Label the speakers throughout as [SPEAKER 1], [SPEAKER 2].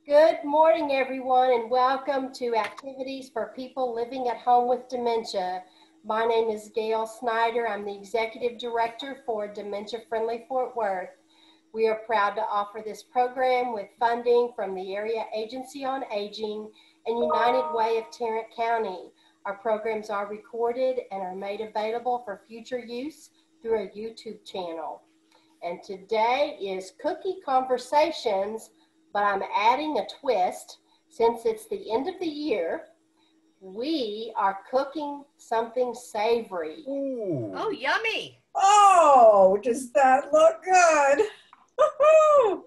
[SPEAKER 1] Good morning, everyone, and welcome to Activities for People Living at Home with Dementia. My name is Gail Snyder. I'm the Executive Director for Dementia Friendly Fort Worth. We are proud to offer this program with funding from the Area Agency on Aging and United Way of Tarrant County. Our programs are recorded and are made available for future use through a YouTube channel. And today is Cookie Conversations, but I'm adding a twist. Since it's the end of the year, we are cooking something savory.
[SPEAKER 2] Ooh.
[SPEAKER 3] Oh, yummy.
[SPEAKER 4] Oh, does that look good?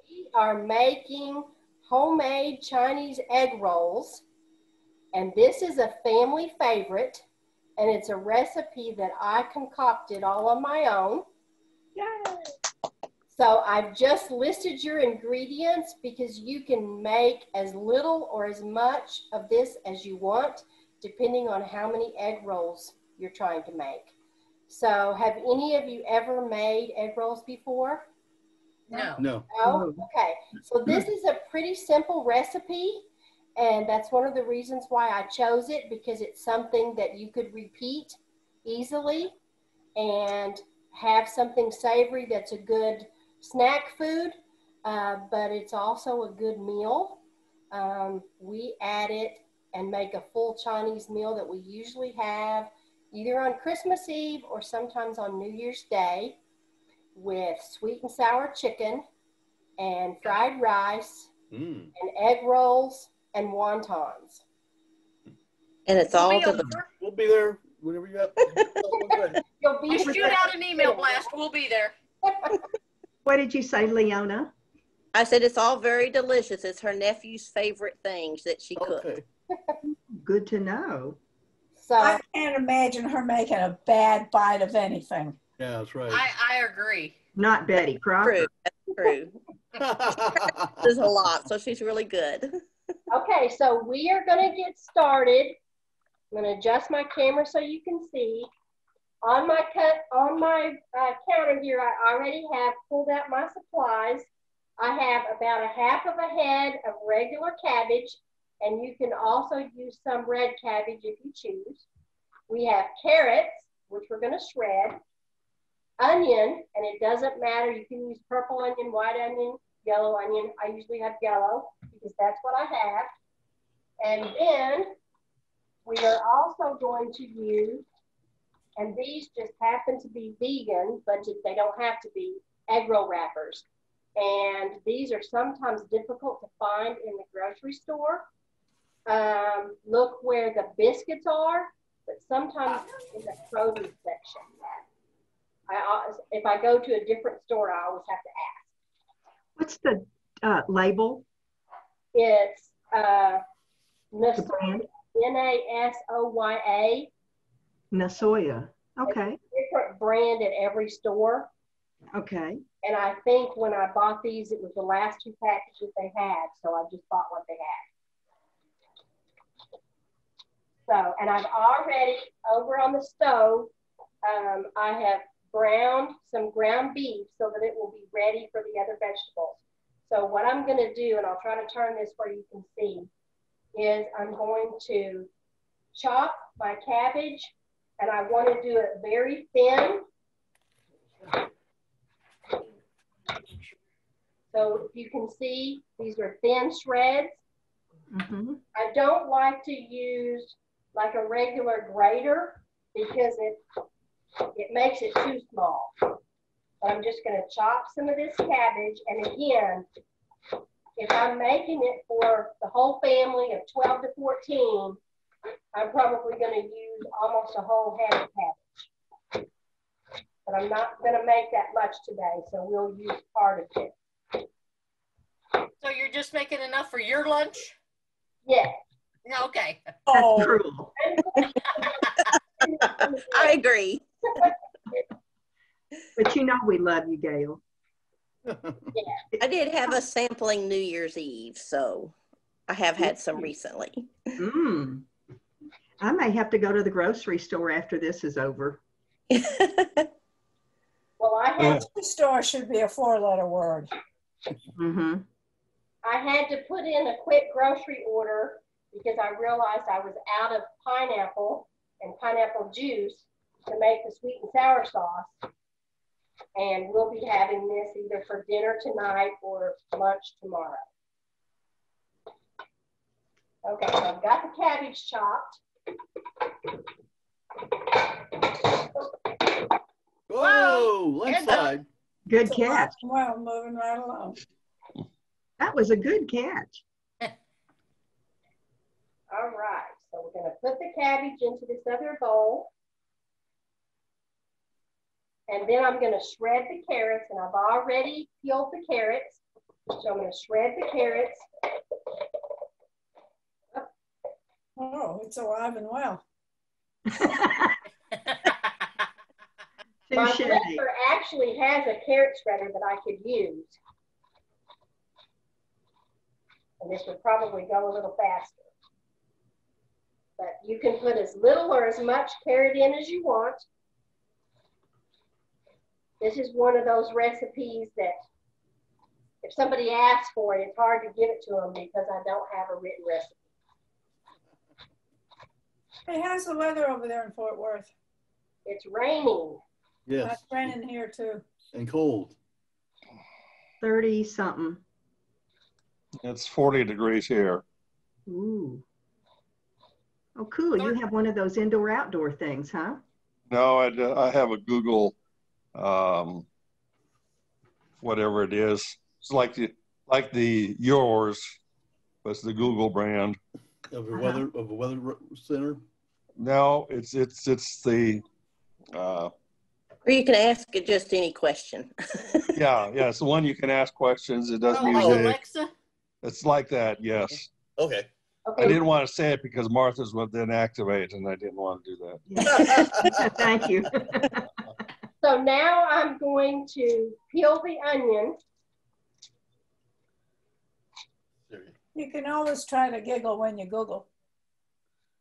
[SPEAKER 1] We are making homemade Chinese egg rolls, and this is a family favorite, and it's a recipe that I concocted all on my own.
[SPEAKER 4] Yay.
[SPEAKER 1] So I've just listed your ingredients because you can make as little or as much of this as you want, depending on how many egg rolls you're trying to make. So have any of you ever made egg rolls before?
[SPEAKER 3] No.
[SPEAKER 1] No? Okay. So this is a pretty simple recipe, and that's one of the reasons why I chose it, because it's something that you could repeat easily and have something savory that's a good snack food, but it's also a good meal. We add it and make a full Chinese meal that we usually have either on Christmas Eve or sometimes on New Year's Day, with sweet and sour chicken and fried rice and egg rolls and wontons.
[SPEAKER 5] And it's all
[SPEAKER 2] We'll be there whenever you have.
[SPEAKER 1] You'll be
[SPEAKER 3] Just shoot out an email blast. We'll be there.
[SPEAKER 6] What did you say, Leona?
[SPEAKER 5] I said it's all very delicious. It's her nephew's favorite things that she cooked.
[SPEAKER 2] Okay.
[SPEAKER 6] Good to know.
[SPEAKER 1] So
[SPEAKER 4] I can't imagine her making a bad bite of anything.
[SPEAKER 2] Yeah, that's right.
[SPEAKER 3] I agree.
[SPEAKER 6] Not Betty Crocker.
[SPEAKER 5] True. That's true. There's a lot, so she's really good.
[SPEAKER 1] okay, so we are going to get started. I'm going to adjust my camera so you can see. On my counter here, I already have pulled out my supplies. I have about a half of a head of regular cabbage, and you can also use some red cabbage if you choose. We have carrots, which we're going to shred. Onion, and it doesn't matter. You can use purple onion, white onion, yellow onion. I usually have yellow because that's what I have. And then we are also going to use, and these just happen to be vegan, but they don't have to be, egg roll wrappers. And these are sometimes difficult to find in the grocery store. Look where the biscuits are, but sometimes in the produce section. If I go to a different store, I always have to ask.
[SPEAKER 6] What's the label?
[SPEAKER 1] It's
[SPEAKER 6] brand?
[SPEAKER 1] Nasoya.
[SPEAKER 6] Nasoya. Okay.
[SPEAKER 1] It's a different brand at every store.
[SPEAKER 6] Okay.
[SPEAKER 1] And I think when I bought these, it was the last 2 packages they had, so I just bought what they had. So, and I've already, over on the stove, I have browned some ground beef so that it will be ready for the other vegetables. So what I'm going to do, and I'll try to turn this where you can see, is I'm going to chop my cabbage, and I want to do it very thin. So if you can see, these are thin shreds.
[SPEAKER 6] Mm-hmm.
[SPEAKER 1] I don't like to use like a regular grater because it makes it too small. But I'm just going to chop some of this cabbage. And again, if I'm making it for the whole family of 12 to 14, I'm probably going to use almost a whole head of cabbage. But I'm not going to make that much today, so we'll use part of it.
[SPEAKER 3] So you're just making enough for your lunch?
[SPEAKER 1] Yes.
[SPEAKER 3] Okay.
[SPEAKER 6] That's cruel.
[SPEAKER 5] I agree.
[SPEAKER 6] But you know we love you, Gail.
[SPEAKER 5] I did have a sampling New Year's Eve, so I have had some recently.
[SPEAKER 6] I may have to go to the grocery store after this is over.
[SPEAKER 1] Well,
[SPEAKER 4] Grocery store should be a 4-letter word.
[SPEAKER 6] Mm-hmm.
[SPEAKER 1] I had to put in a quick grocery order because I realized I was out of pineapple and pineapple juice to make the sweet and sour sauce. And we'll be having this either for dinner tonight or lunch tomorrow. Okay, so I've got the cabbage chopped.
[SPEAKER 2] Whoa, landslide.
[SPEAKER 6] Good
[SPEAKER 4] So
[SPEAKER 6] catch.
[SPEAKER 4] well, moving right along.
[SPEAKER 6] That was a good catch.
[SPEAKER 1] All right, so we're gonna put the cabbage into this other bowl. And then I'm gonna shred the carrots, and I've already peeled the carrots. So I'm gonna shred the carrots.
[SPEAKER 4] Oh, it's alive and well.
[SPEAKER 1] My
[SPEAKER 6] Touche.
[SPEAKER 1] blender actually has a carrot shredder that I could use. And this would probably go a little faster. But you can put as little or as much carrot in as you want. This is one of those recipes that if somebody asks for it, it's hard to give it to them because I don't have a written recipe.
[SPEAKER 4] Hey, how's the weather over there in Fort Worth?
[SPEAKER 1] It's raining.
[SPEAKER 2] Yes.
[SPEAKER 4] It's raining here too.
[SPEAKER 2] And cold.
[SPEAKER 6] 30 something.
[SPEAKER 7] It's 40 degrees here.
[SPEAKER 6] Ooh. Oh, cool. You have one of those indoor outdoor things, huh?
[SPEAKER 7] No, I have a Google, whatever it is. It's like the yours, but it's the Google brand.
[SPEAKER 2] Of a weather center.
[SPEAKER 7] No, it's the
[SPEAKER 5] Or you can ask it just any question.
[SPEAKER 7] yeah, it's the one you can ask questions. It does
[SPEAKER 3] Oh, like
[SPEAKER 7] music.
[SPEAKER 3] Alexa?
[SPEAKER 7] It's like that, yes.
[SPEAKER 2] Okay.
[SPEAKER 1] Okay.
[SPEAKER 7] I didn't want to say it because Martha's would then activate, and I didn't want to do that.
[SPEAKER 6] Yeah. Thank you.
[SPEAKER 1] So now I'm going to peel the onion.
[SPEAKER 4] You can always try to giggle when you Google.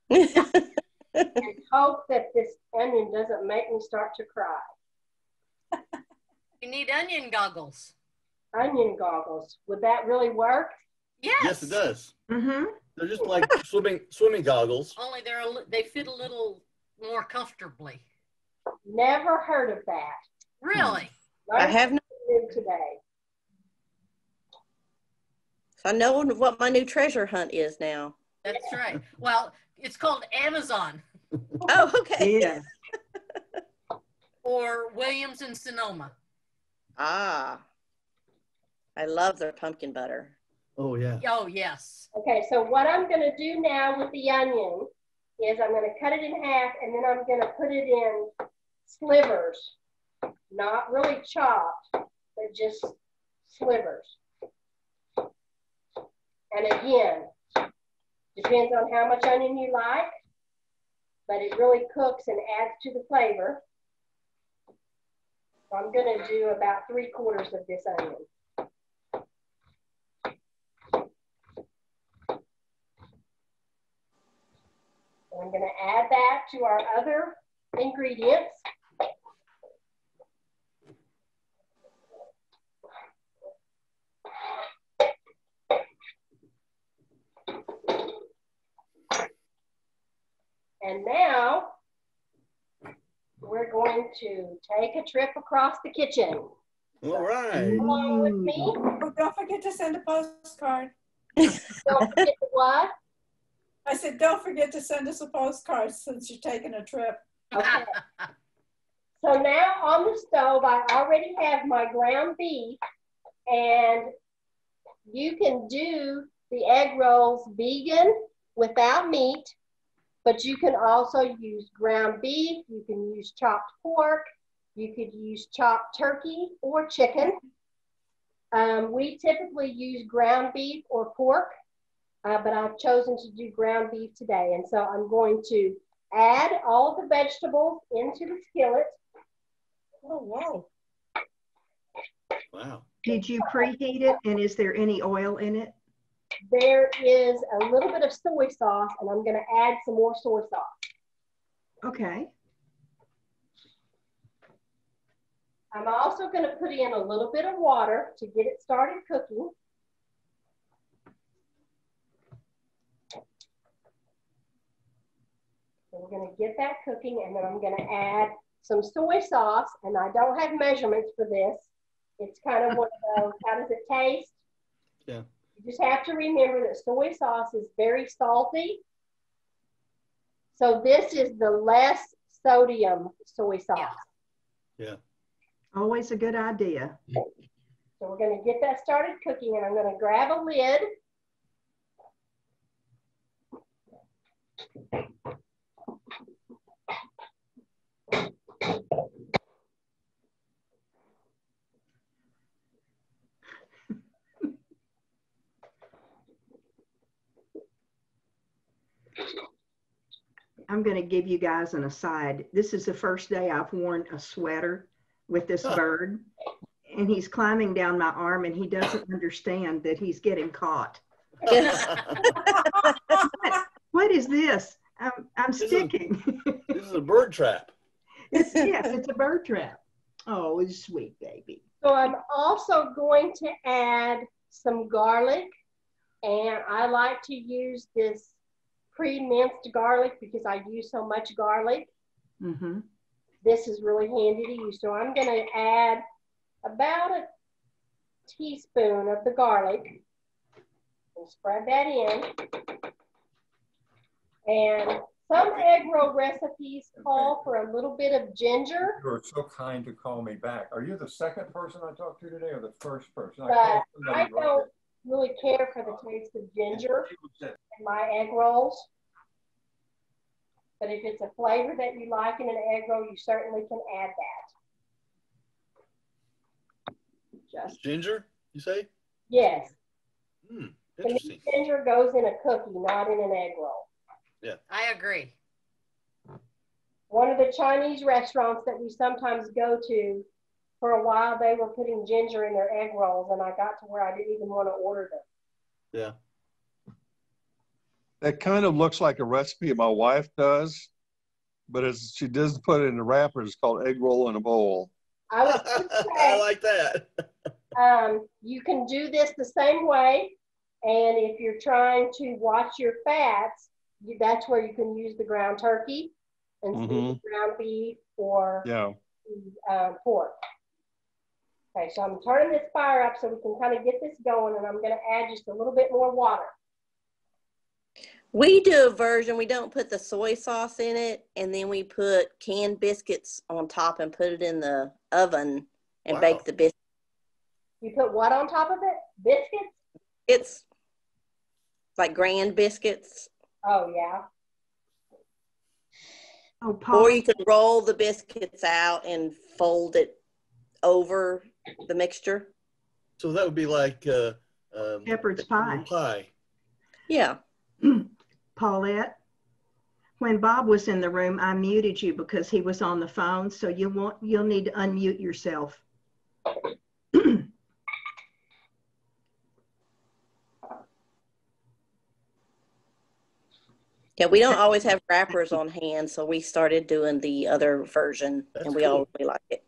[SPEAKER 1] And hope that this onion doesn't make me start to cry.
[SPEAKER 3] You need onion goggles.
[SPEAKER 1] Onion goggles. Would that really work?
[SPEAKER 3] Yes.
[SPEAKER 2] Yes, it does.
[SPEAKER 6] Mm-hmm.
[SPEAKER 2] They're just like swimming goggles.
[SPEAKER 3] Only they fit a little more comfortably.
[SPEAKER 1] Never heard of that.
[SPEAKER 3] Really?
[SPEAKER 5] I have no,
[SPEAKER 1] Learned today.
[SPEAKER 5] I know what my new treasure hunt is now.
[SPEAKER 3] That's right. Well, it's called Amazon
[SPEAKER 5] Oh, okay.
[SPEAKER 6] Yeah.
[SPEAKER 3] or Williams and Sonoma.
[SPEAKER 5] Ah, I love their pumpkin butter.
[SPEAKER 2] Oh yeah.
[SPEAKER 3] Oh, yes.
[SPEAKER 1] Okay, so what I'm going to do now with the onion is I'm going to cut it in half and then I'm going to put it in slivers. Not really chopped, but just slivers. And again, depends on how much onion you like, but it really cooks and adds to the flavor. So I'm going to do about 3/4 of this onion. I'm going to add that to our other ingredients. And now we're going to take a trip across the kitchen.
[SPEAKER 2] All right.
[SPEAKER 1] Come along with me.
[SPEAKER 4] Oh, don't forget to send a postcard.
[SPEAKER 1] Don't forget to what?
[SPEAKER 4] I said, don't forget to send us a postcard since you're taking a trip.
[SPEAKER 1] Okay. So now on the stove, I already have my ground beef, and you can do the egg rolls vegan without meat, but you can also use ground beef, you can use chopped pork, you could use chopped turkey or chicken. We typically use ground beef or pork, but I've chosen to do ground beef today. And so I'm going to add all of the vegetables into the skillet.
[SPEAKER 4] Oh, wow.
[SPEAKER 2] Wow.
[SPEAKER 6] Did you preheat it, and is there any oil in it?
[SPEAKER 1] There is a little bit of soy sauce, and I'm going to add some more soy sauce.
[SPEAKER 6] Okay.
[SPEAKER 1] I'm also going to put in a little bit of water to get it started cooking. going to get that cooking, and then I'm going to add some soy sauce, and I don't have measurements for this. It's kind of one of those, how does it taste?
[SPEAKER 2] Yeah.
[SPEAKER 1] You just have to remember that soy sauce is very salty. So this is the less sodium soy sauce.
[SPEAKER 2] Yeah.
[SPEAKER 6] Always a good idea.
[SPEAKER 1] So we're going to get that started cooking, and I'm going to grab a lid.
[SPEAKER 6] I'm going to give you guys an aside. This is the first day I've worn a sweater with this bird, and he's climbing down my arm, and he doesn't understand that he's getting caught. What is this? I'm sticking.
[SPEAKER 2] This is a bird trap.
[SPEAKER 6] Yes, it's a bird trap. Oh, it's sweet, baby.
[SPEAKER 1] So I'm also going to add some garlic, and I like to use this pre-minced garlic because I use so much garlic.
[SPEAKER 6] Mm-hmm.
[SPEAKER 1] This is really handy to use. So I'm going to add about a teaspoon of the garlic and spread that in. And some egg roll recipes call for a little bit of ginger.
[SPEAKER 8] You are so kind to call me back. Are you the second person I talked to today or the first person?
[SPEAKER 1] But I don't really care for the taste of ginger in my egg rolls. But if it's a flavor that you like in an egg roll, you certainly can add that. Just
[SPEAKER 2] Ginger, you say?
[SPEAKER 1] yes.
[SPEAKER 2] Interesting.
[SPEAKER 1] Ginger goes in a cookie, not in an egg roll.
[SPEAKER 2] Yeah.
[SPEAKER 3] I agree.
[SPEAKER 1] One of the Chinese restaurants that we sometimes go to, for a while, they were putting ginger in their egg rolls, and I got to where I didn't even want to order them.
[SPEAKER 2] Yeah.
[SPEAKER 7] That kind of looks like a recipe my wife does, but she doesn't put it in the wrapper. It's called egg roll in a bowl.
[SPEAKER 1] I was going to
[SPEAKER 2] I
[SPEAKER 1] say,
[SPEAKER 2] like that.
[SPEAKER 1] you can do this the same way, and if you're trying to watch your fats, that's where you can use the ground turkey instead of ground beef or pork. Okay, so I'm turning this fire up so we can kind of get this going, and I'm going to add just a little bit more water.
[SPEAKER 5] We do a version, we don't put the soy sauce in it, and then we put canned biscuits on top and put it in the oven and bake the biscuits.
[SPEAKER 1] You put what on top of it? Biscuits?
[SPEAKER 5] It's like grand biscuits.
[SPEAKER 1] Oh, yeah.
[SPEAKER 6] Oh, Paul.
[SPEAKER 5] Or you can roll the biscuits out and fold it over the mixture.
[SPEAKER 2] So that would be like
[SPEAKER 6] shepherd's pie.
[SPEAKER 2] Pie.
[SPEAKER 5] Yeah.
[SPEAKER 6] Paulette, when Bob was in the room, I muted you because he was on the phone, so you'll need to unmute yourself.
[SPEAKER 5] Yeah, we don't always have wrappers on hand, so we started doing the other version, and we all really like it.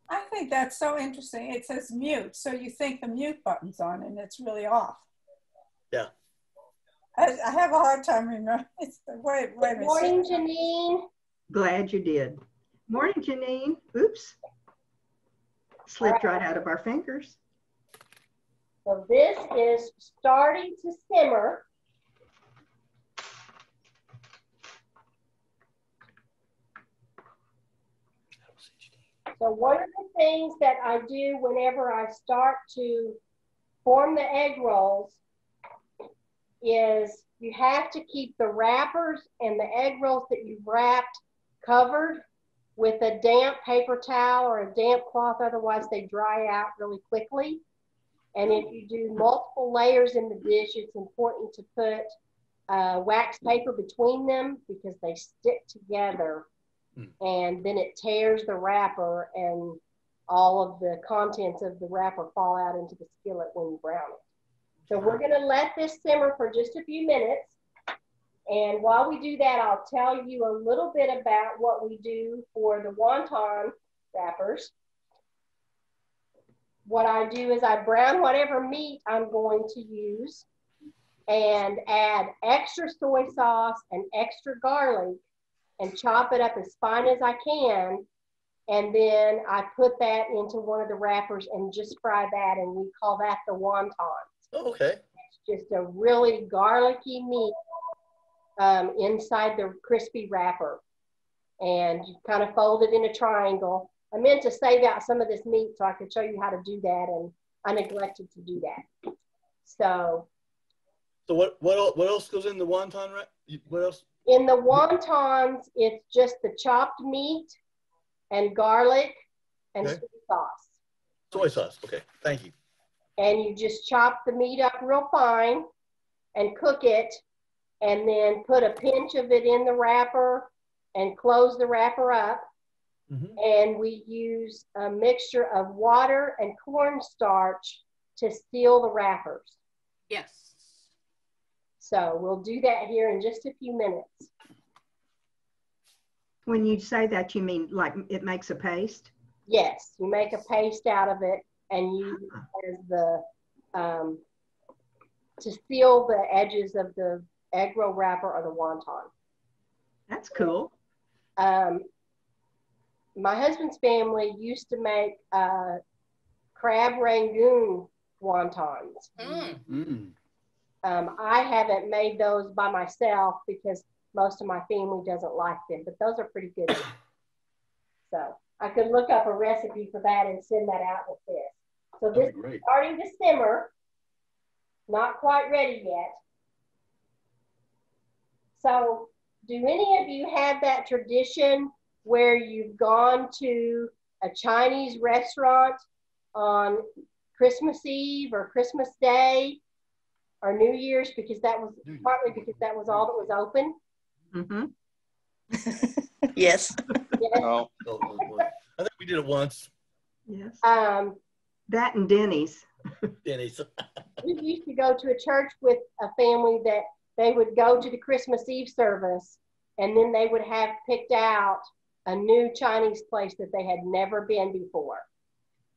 [SPEAKER 4] I think that's so interesting. It says mute, so you think the mute button's on and it's really off.
[SPEAKER 2] Yeah.
[SPEAKER 4] I have a hard time remembering. Wait a minute.
[SPEAKER 1] Morning, Janine.
[SPEAKER 6] Glad you did. Morning, Janine. Oops. Slipped right out of our fingers.
[SPEAKER 1] So this is starting to simmer. So one of the things that I do whenever I start to form the egg rolls is you have to keep the wrappers and the egg rolls that you've wrapped covered with a damp paper towel or a damp cloth, otherwise they dry out really quickly. And if you do multiple layers in the dish, it's important to put wax paper between them because they stick together. And then it tears the wrapper and all of the contents of the wrapper fall out into the skillet when you brown it. So we're gonna let this simmer for just a few minutes. And while we do that, I'll tell you a little bit about what we do for the wonton wrappers. What I do is I brown whatever meat I'm going to use and add extra soy sauce and extra garlic and chop it up as fine as I can. And then I put that into one of the wrappers and just fry that, and we call that the wontons.
[SPEAKER 2] Oh, okay.
[SPEAKER 1] It's just a really garlicky meat inside the crispy wrapper. And you kind of fold it in a triangle. I meant to save out some of this meat so I could show you how to do that, and I neglected to do that. So
[SPEAKER 2] what else goes in the wonton wrap? What else?
[SPEAKER 1] in the wontons, it's just the chopped meat and garlic and
[SPEAKER 2] Okay.
[SPEAKER 1] soy sauce.
[SPEAKER 2] Soy sauce. Okay, thank you.
[SPEAKER 1] And you just chop the meat up real fine and cook it, and then put a pinch of it in the wrapper and close the wrapper up.
[SPEAKER 2] Mm-hmm.
[SPEAKER 1] And we use a mixture of water and cornstarch to seal the wrappers.
[SPEAKER 3] Yes.
[SPEAKER 1] So we'll do that here in just a few minutes.
[SPEAKER 6] When you say that, you mean like it makes a paste?
[SPEAKER 1] Yes, you make a paste out of it and use it as the, to seal the edges of the egg roll wrapper or the wonton.
[SPEAKER 6] That's cool.
[SPEAKER 1] My husband's family used to make crab rangoon wontons.
[SPEAKER 3] Mm.
[SPEAKER 1] I haven't made those by myself because most of my family doesn't like them, but those are pretty good. So I could look up a recipe for that and send that out with this. So this is starting to simmer, not quite ready yet. So do any of you have that tradition where you've gone to a Chinese restaurant on Christmas Eve or Christmas Day or New Year's, because that was partly because that was all that was open?
[SPEAKER 6] Mm-hmm.
[SPEAKER 5] Yes.
[SPEAKER 1] Yes.
[SPEAKER 7] Oh,
[SPEAKER 2] I think we did it once.
[SPEAKER 6] Yes. That and Denny's.
[SPEAKER 2] Denny's.
[SPEAKER 1] We used to go to a church with a family that they would go to the Christmas Eve service, and then they would have picked out a new Chinese place that they had never been before.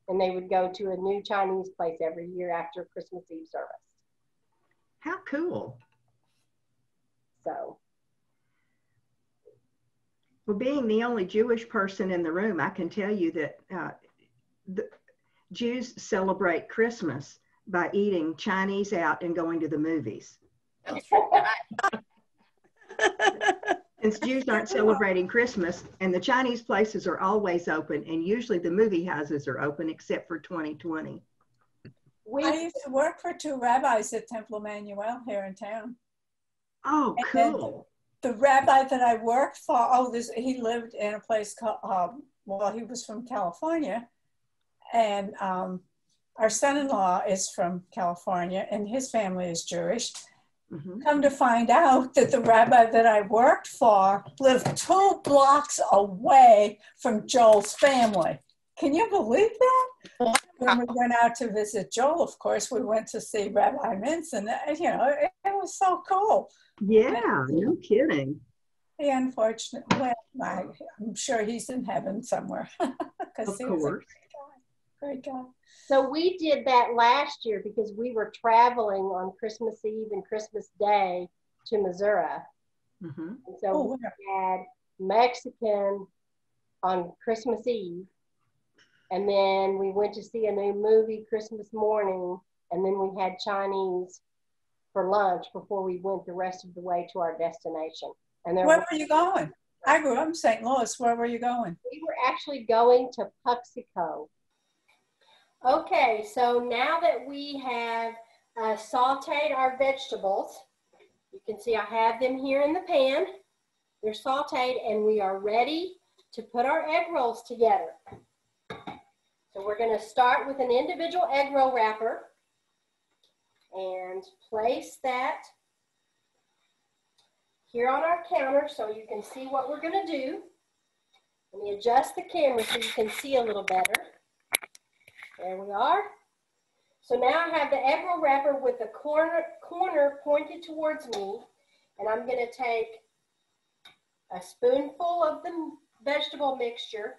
[SPEAKER 1] And they would go to a new Chinese place every year after Christmas Eve service.
[SPEAKER 6] How cool.
[SPEAKER 1] So.
[SPEAKER 6] Well, being the only Jewish person in the room, I can tell you that the Jews celebrate Christmas by eating Chinese out and going to the movies.
[SPEAKER 3] That's right.
[SPEAKER 6] Since Jews aren't celebrating Christmas, and the Chinese places are always open, and usually the movie houses are open except for 2020.
[SPEAKER 4] I used to work for 2 rabbis at Temple Emmanuel here in town.
[SPEAKER 6] Oh, cool.
[SPEAKER 4] The rabbi that I worked for, he lived in a place called, well, he was from California. And our son-in-law is from California, and his family is Jewish. Mm-hmm. Come to find out that the rabbi that I worked for lived 2 blocks away from Joel's family. Can you believe that? When we went out to visit Joel, of course, we went to see Rabbi Mintz, and it was so cool.
[SPEAKER 6] Yeah, no kidding.
[SPEAKER 4] He unfortunately, I'm sure he's in heaven somewhere. Because he was a great guy.
[SPEAKER 1] So we did that last year because we were traveling on Christmas Eve and Christmas Day to Missouri. Mm-hmm. And so we had Mexican on Christmas Eve. And then we went to see a new movie Christmas morning. And then we had Chinese for lunch before we went the rest of the way to our destination. And
[SPEAKER 4] where were you going? I grew up in St. Louis. Where were you going?
[SPEAKER 1] We were actually going to Puxico. Okay, so now that we have sauteed our vegetables, you can see I have them here in the pan. They're sauteed, and we are ready to put our egg rolls together. So we're going to start with an individual egg roll wrapper and place that here on our counter so you can see what we're going to do. Let me adjust the camera so you can see a little better. There we are. So now I have the egg roll wrapper with the corner pointed towards me, and I'm going to take a spoonful of the vegetable mixture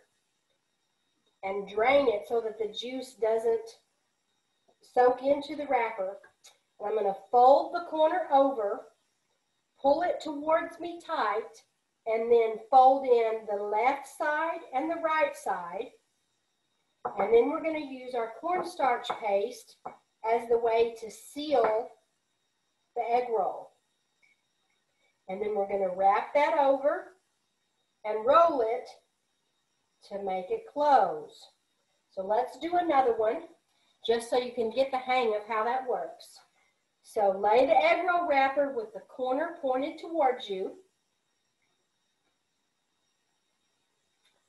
[SPEAKER 1] and drain it so that the juice doesn't soak into the wrapper. And I'm going to fold the corner over, pull it towards me tight, and then fold in the left side and the right side. And then we're going to use our cornstarch paste as the way to seal the egg roll. And then we're going to wrap that over and roll it to make it close. So let's do another one, just so you can get the hang of how that works. So lay the egg roll wrapper with the corner pointed towards you.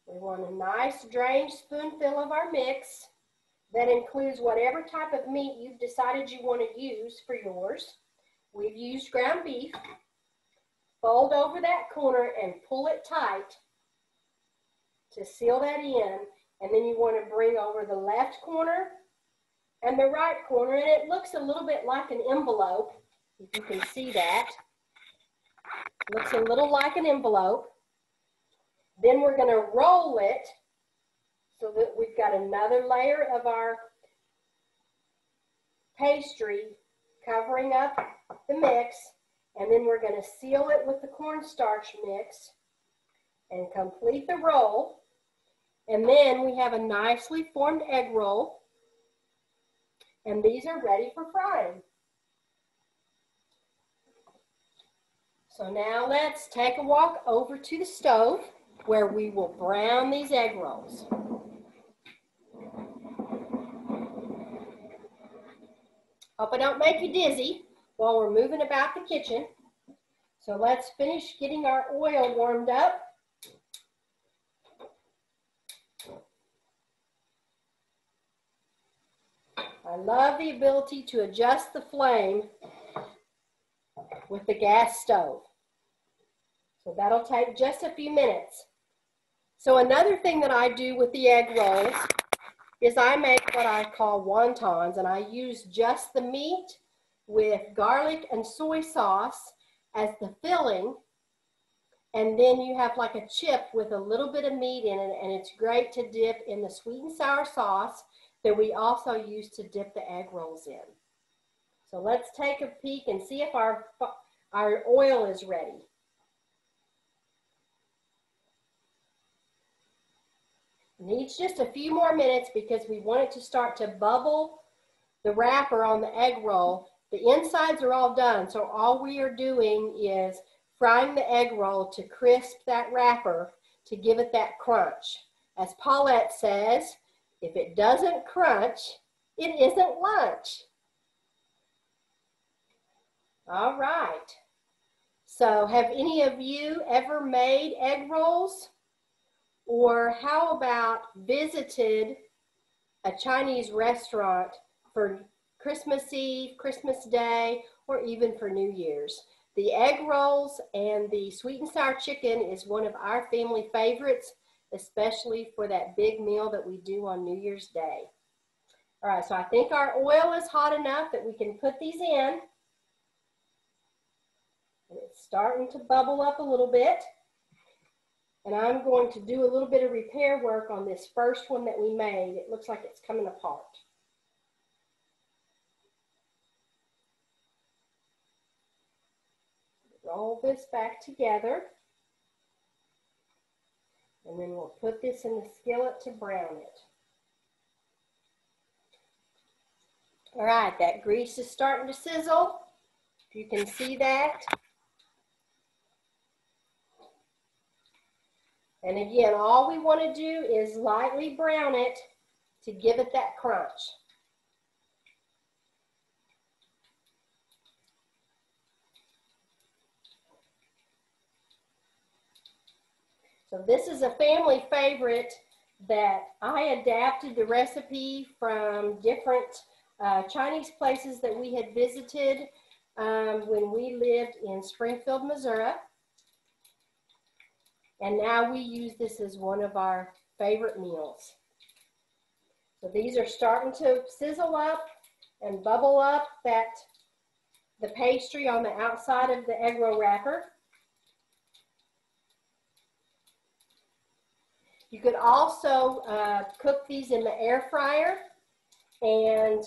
[SPEAKER 1] We want a nice drained spoonful of our mix that includes whatever type of meat you've decided you want to use for yours. We've used ground beef. Fold over that corner and pull it tight to seal that in. And then you want to bring over the left corner and the right corner, and it looks a little bit like an envelope, if you can see that. Looks a little like an envelope. Then we're going to roll it so that we've got another layer of our pastry covering up the mix, and then we're going to seal it with the cornstarch mix and complete the roll. And then we have a nicely formed egg roll, and these are ready for frying. So now let's take a walk over to the stove where we will brown these egg rolls. Hope I don't make you dizzy while we're moving about the kitchen. So let's finish getting our oil warmed up. I love the ability to adjust the flame with the gas stove. So that'll take just a few minutes. So another thing that I do with the egg rolls is I make what I call wontons, and I use just the meat with garlic and soy sauce as the filling, and then you have like a chip with a little bit of meat in it, and it's great to dip in the sweet and sour sauce that we also use to dip the egg rolls in. So let's take a peek and see if our oil is ready. Needs just a few more minutes because we want it to start to bubble the wrapper on the egg roll. The insides are all done, so all we are doing is frying the egg roll to crisp that wrapper to give it that crunch. As Paulette says, if it doesn't crunch, it isn't lunch. All right. So have any of you ever made egg rolls? Or how about visited a Chinese restaurant for Christmas Eve, Christmas Day, or even for New Year's? The egg rolls and the sweet and sour chicken is one of our family favorites, especially for that big meal that we do on New Year's Day. All right, so I think our oil is hot enough that we can put these in. And it's starting to bubble up a little bit. And I'm going to do a little bit of repair work on this first one that we made. It looks like it's coming apart. Roll this back together. And then we'll put this in the skillet to brown it. All right, that grease is starting to sizzle. If you can see that. And again, all we want to do is lightly brown it to give it that crunch. So this is a family favorite that I adapted the recipe from different Chinese places that we had visited when we lived in Springfield, Missouri. And now we use this as one of our favorite meals. So these are starting to sizzle up and bubble up the pastry on the outside of the egg roll wrapper. You could also cook these in the air fryer and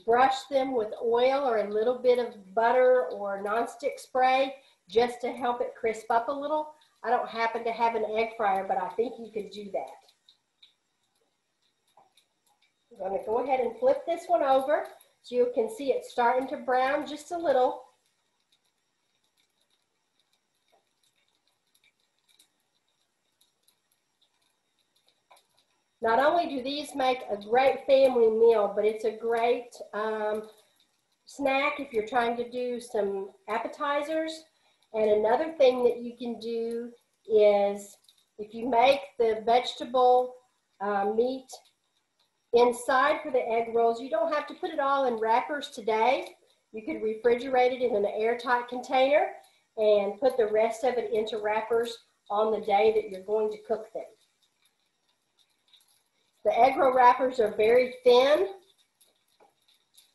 [SPEAKER 1] brush them with oil or a little bit of butter or nonstick spray just to help it crisp up a little. I don't happen to have an egg fryer, but I think you could do that. I'm going to go ahead and flip this one over so you can see it starting to brown just a little. Not only do these make a great family meal, but it's a great snack if you're trying to do some appetizers. And another thing that you can do is if you make the vegetable meat inside for the egg rolls, you don't have to put it all in wrappers today. You could refrigerate it in an airtight container and put the rest of it into wrappers on the day that you're going to cook them. The egg roll wrappers are very thin,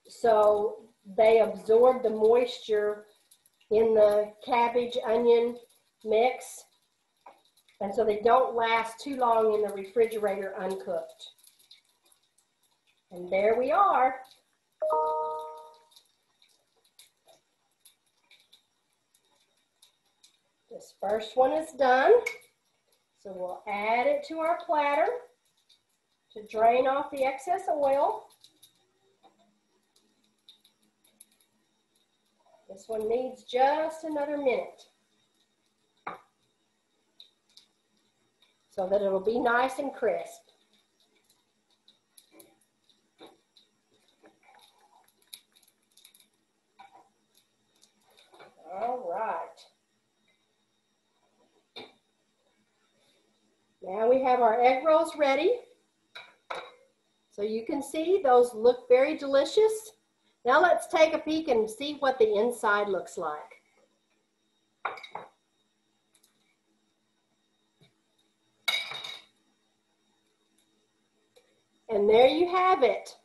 [SPEAKER 1] so they absorb the moisture in the cabbage onion mix, and so they don't last too long in the refrigerator uncooked. And there we are. This first one is done, so we'll add it to our platter to drain off the excess oil. This one needs just another minute so that it'll be nice and crisp. All right. Now we have our egg rolls ready. So you can see those look very delicious. Now let's take a peek and see what the inside looks like. And there you have it.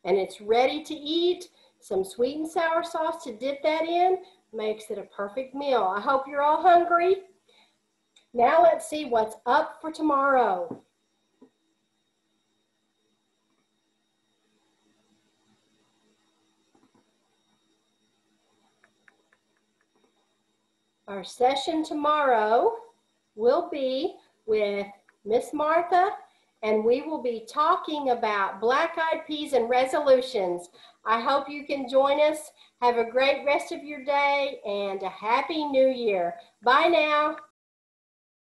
[SPEAKER 1] And it's ready to eat. Some sweet and sour sauce to dip that in makes it a perfect meal. I hope you're all hungry. Now let's see what's up for tomorrow. Our session tomorrow will be with Miss Martha, and we will be talking about black-eyed peas and resolutions. I hope you can join us. Have a great rest of your day and a happy new year. Bye now.